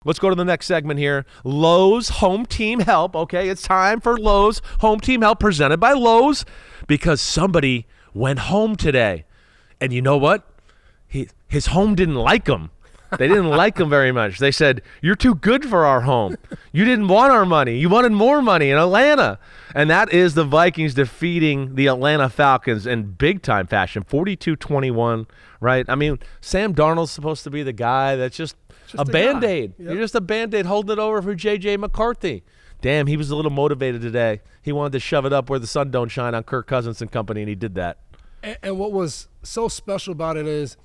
Let's go to the next segment here. Lowe's Home Team Help. Okay, it's time for Lowe's Home Team Help presented by Lowe's because somebody went home today. And you know what? His home didn't like him. They didn't like him very much. They said, you're too good for our home. You didn't want our money. You wanted more money in Atlanta. And that is the Vikings defeating the Atlanta Falcons in big-time fashion, 42-21, right? I mean, Sam Darnold's supposed to be the guy that's just a Band-Aid. Yep. You're just a Band-Aid holding it over for J.J. McCarthy. Damn, he was a little motivated today. He wanted to shove it up where the sun don't shine on Kirk Cousins and company, and he did that. And what was so special about it is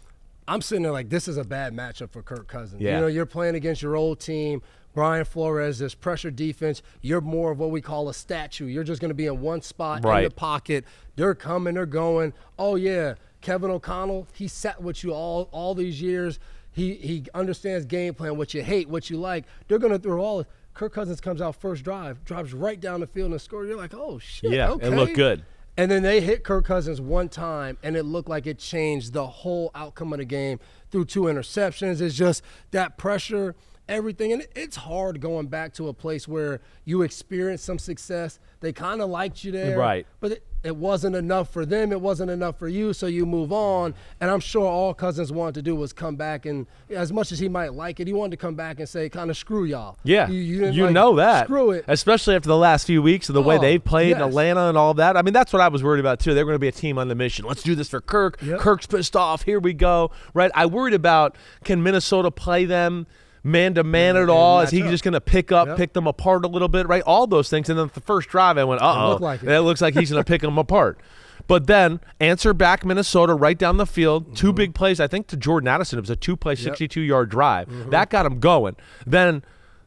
I'm sitting there like, this is a bad matchup for Kirk Cousins. Yeah. You know, you're playing against your old team, Brian Flores, this pressure defense. You're more of what we call a statue. You're just going to be in one spot in the pocket. They're coming, they're going. Oh, yeah, Kevin O'Connell, he sat with you all these years. He understands game plan, what you hate, what you like. They're going to throw all – Kirk Cousins comes out first drive, drives right down the field and scores. You're like, oh, shit, okay. It looked good. And then they hit Kirk Cousins one time, and it looked like it changed the whole outcome of the game through 2 interceptions. It's just that pressure, everything. And it's hard going back to a place where you experienced some success. They kind of liked you there. Right. But it wasn't enough for them. It wasn't enough for you, so you move on. And I'm sure all Cousins wanted to do was come back, and as much as he might like it, he wanted to come back and say, kind of screw y'all. Yeah, you know that. Screw it. Especially after the last few weeks of the way they've played in Atlanta and all that. I mean, that's what I was worried about, too. They're going to be a team on the mission. Let's do this for Kirk. Yep. Kirk's pissed off. Here we go. Right? I worried about, can Minnesota play them man-to-man at all? Is he just going to pick them apart a little bit, right? All those things. And then the first drive, I went, that looks like he's going to pick them apart. But then answer back Minnesota right down the field. 2 big plays, I think, to Jordan Addison. It was a 2-play, 62-yard drive. That got him going. Then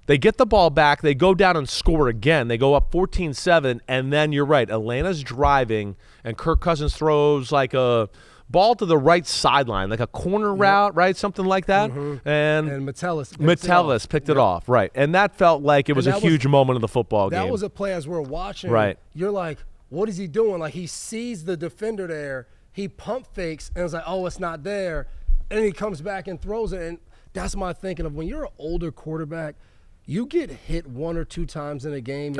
they get the ball back. They go down and score again. They go up 14-7, and then you're right. Atlanta's driving, and Kirk Cousins throws like a ball to the right sideline, like a corner route, right? Something like that. And Metellus picked it off, right. And that felt like it was a huge moment of the football game. That was a play as we're watching. Right. You're like, what is he doing? Like, he sees the defender there. He pump fakes and it's like, oh, it's not there. And then he comes back and throws it. And that's my thinking of when you're an older quarterback, you get hit 1 or 2 times in a game.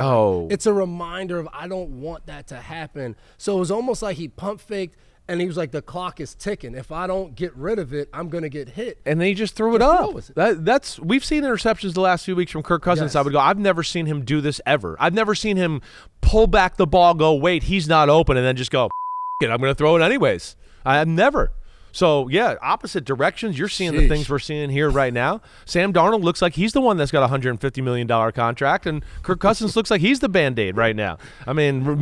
It's a reminder of I don't want that to happen. So it was almost like he pump faked. And he was like, the clock is ticking. If I don't get rid of it, I'm going to get hit. And then he just threw it up. We've seen interceptions the last few weeks from Kirk Cousins. I would go, I've never seen him do this ever. I've never seen him pull back the ball, go, wait, he's not open, and then just go, it, I'm going to throw it anyways. I've never. So, yeah, opposite directions. You're seeing the things we're seeing here right now. Sam Darnold looks like he's the one that's got a $150 million contract, and Kirk Cousins looks like he's the Band-Aid right now. I mean, with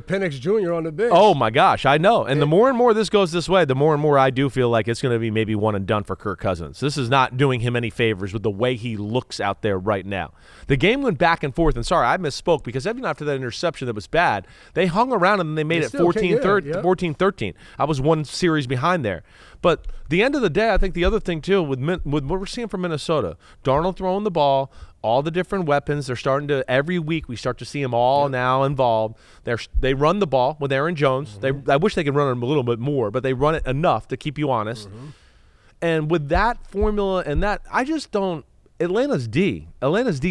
Penix Jr. on the bench. Oh, my gosh, I know. And the more and more this goes this way, the more and more I do feel like it's going to be maybe one and done for Kirk Cousins. This is not doing him any favors with the way he looks out there right now. The game went back and forth, and sorry, I misspoke, because even after that interception that was bad, they hung around and they made it 14-13. I was one series behind there. But the end of the day, I think the other thing too with what we're seeing from Minnesota, Darnold throwing the ball, all the different weapons, they're starting to, every week we start to see them all now involved. They run the ball with Aaron Jones. I wish they could run it a little bit more, but they run it enough to keep you honest. And with that formula and that, I just don't, Atlanta's D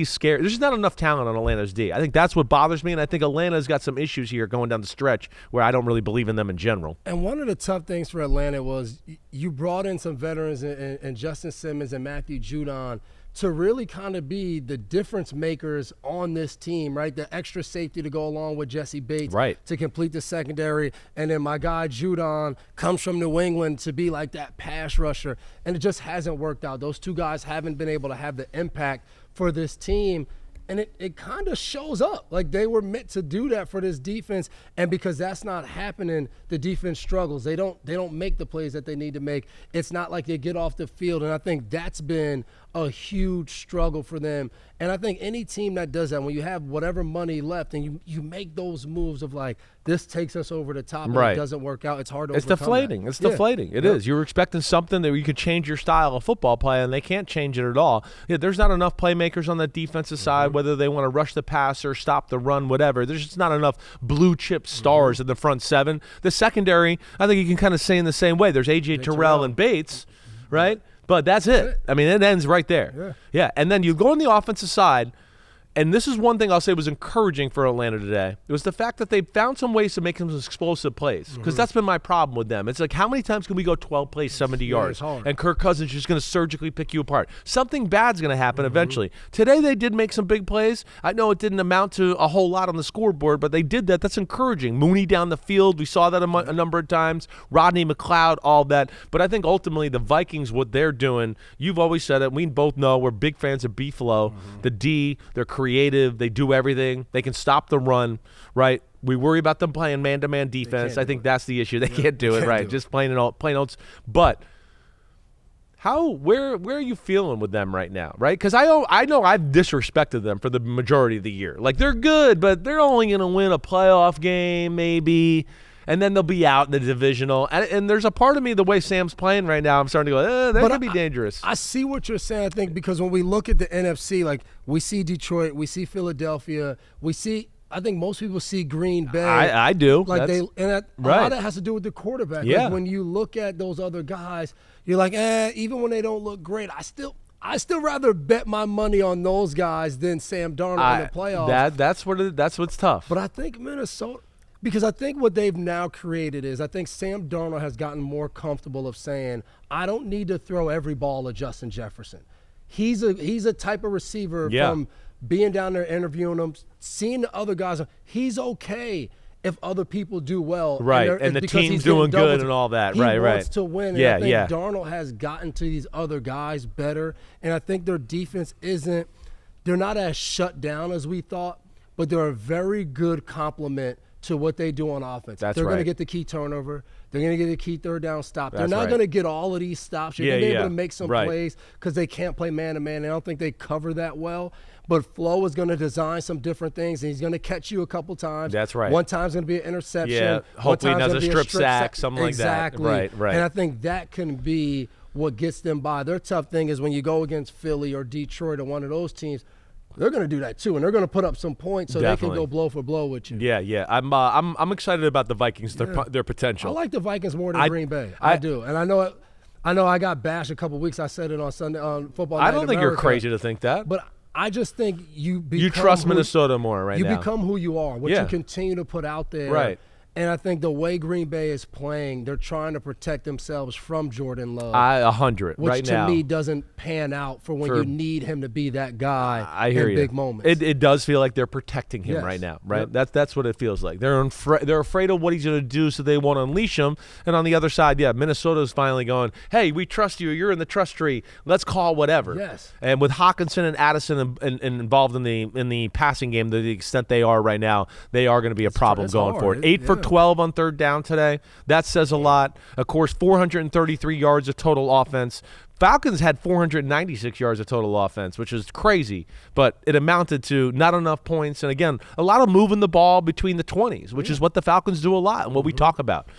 scared. There's just not enough talent on Atlanta's D. I think that's what bothers me, and I think Atlanta's got some issues here going down the stretch where I don't really believe in them in general. And one of the tough things for Atlanta was you brought in some veterans and Justin Simmons and Matthew Judon to really kind of be the difference makers on this team, right? The extra safety to go along with Jesse Bates to complete the secondary. And then my guy Judon comes from New England to be like that pass rusher. And it just hasn't worked out. Those 2 guys haven't been able to have the impact for this team. And it kind of shows up. Like they were meant to do that for this defense. And because that's not happening, the defense struggles. They don't make the plays that they need to make. It's not like they get off the field. And I think that's been a huge struggle for them. And I think any team that does that, when you have whatever money left and you make those moves of like, this takes us over the top and it doesn't work out, it's hard to overcome deflating. that. It's deflating. It is. You were expecting something that you could change your style of football play, and they can't change it at all. Yeah, there's not enough playmakers on the defensive side, whether they want to rush the passer, stop the run, whatever. There's just not enough blue-chip stars in the front 7. The secondary, I think you can kind of say in the same way. There's A.J. Terrell and Bates, right? But that's it. I mean, it ends right there. Yeah. And then you go on the offensive side, and this is one thing I'll say was encouraging for Atlanta today. It was the fact that they found some ways to make some explosive plays, because that's been my problem with them. It's like, how many times can we go 12 plays, 70 yards, and Kirk Cousins is just going to surgically pick you apart? Something bad's going to happen eventually. Today they did make some big plays. I know it didn't amount to a whole lot on the scoreboard, but they did that. That's encouraging. Mooney down the field, we saw that a number of times. Rodney McLeod, all that. But I think ultimately the Vikings, what they're doing, you've always said it. We both know we're big fans of B-Flow. The D, they're creative. They do everything. They can stop the run, right? We worry about them playing man-to-man defense. I think that's the issue. They can't do it, right? Just plain old. But where are you feeling with them right now, right? Because I know I've disrespected them for the majority of the year. Like, they're good, but they're only going to win a playoff game maybe, and then they'll be out in the divisional. And there's a part of me, the way Sam's playing right now, I'm starting to go, they're going to be dangerous. I see what you're saying, I think, because when we look at the NFC, like, we see Detroit, we see Philadelphia, we see – I think most people see Green Bay. I do. Like a lot of it has to do with the quarterback. Yeah. Like, when you look at those other guys, you're like, even when they don't look great, I still rather bet my money on those guys than Sam Darnold in the playoffs. That's what's tough. But I think Minnesota – because I think what they've now created is, I think Sam Darnold has gotten more comfortable of saying, I don't need to throw every ball to Justin Jefferson. He's a type of receiver from being down there interviewing him, seeing the other guys. He's okay if other people do well. Right, and the team's doing good and all that. He right. wants to win. And I think Darnold has gotten to these other guys better. And I think their defense they're not as shut down as we thought, but they're a very good complement to what they do on offense. They're going to get the key turnover. They're going to get the key third down stop. They're not going to get all of these stops. You're going to be able to make some plays because they can't play man-to-man. I don't think they cover that well. But Flo is going to design some different things, and he's going to catch you a couple times. That's right. One time's going to be an interception. Yeah, hopefully another strip sack, something like that. Exactly. Right. And I think that can be what gets them by. Their tough thing is when you go against Philly or Detroit or one of those teams, they're going to do that too, and they're going to put up some points so they can go blow for blow with you. Yeah. I'm excited about the Vikings, their potential. I like the Vikings more than Green Bay. I do, and I know I got bashed a couple weeks. I said it on Sunday on Football Night I don't think you're crazy to think that, but I just think you trust Minnesota more right now. You become who you are, what you continue to put out there. Right. And I think the way Green Bay is playing, they're trying to protect themselves from Jordan Love. 100 right now. Which to me doesn't pan out for when you need him to be that guy in big moments. It does feel like they're protecting him right now, right? Yep. That's what it feels like. They're afraid of what he's going to do, so they want to unleash him. And on the other side, Minnesota's finally going, hey, we trust you. You're in the trust tree. Let's call whatever. Yes. And with Hawkinson and Addison and involved in the passing game to the extent they are right now, they are going to be a problem going forward. 8 for 12 on third down today. That says a lot. Of course, 433 yards of total offense. Falcons had 496 yards of total offense, which is crazy, but it amounted to not enough points. And again, a lot of moving the ball between the 20s, which is what the Falcons do a lot and what we talk about.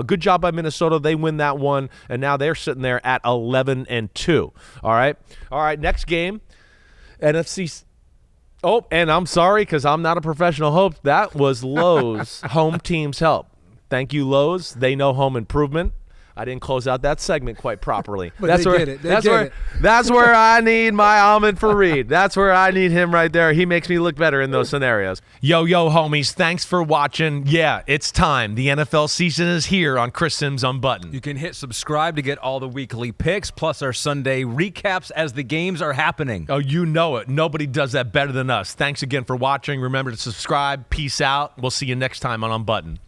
Good job by Minnesota. They win that one, and now they're sitting there at 11-2. All right, next game, NFC. Oh, and I'm sorry because I'm not a professional host. That was Lowe's Home Team's Help. Thank you, Lowe's. They know home improvement. I didn't close out that segment quite properly. But that's where I need my Ahmed Fareed. That's where I need him right there. He makes me look better in those scenarios. Yo, homies, thanks for watching. Yeah, it's time. The NFL season is here on Chris Simms Unbuttoned. You can hit subscribe to get all the weekly picks, plus our Sunday recaps as the games are happening. Oh, you know it. Nobody does that better than us. Thanks again for watching. Remember to subscribe. Peace out. We'll see you next time on Unbuttoned.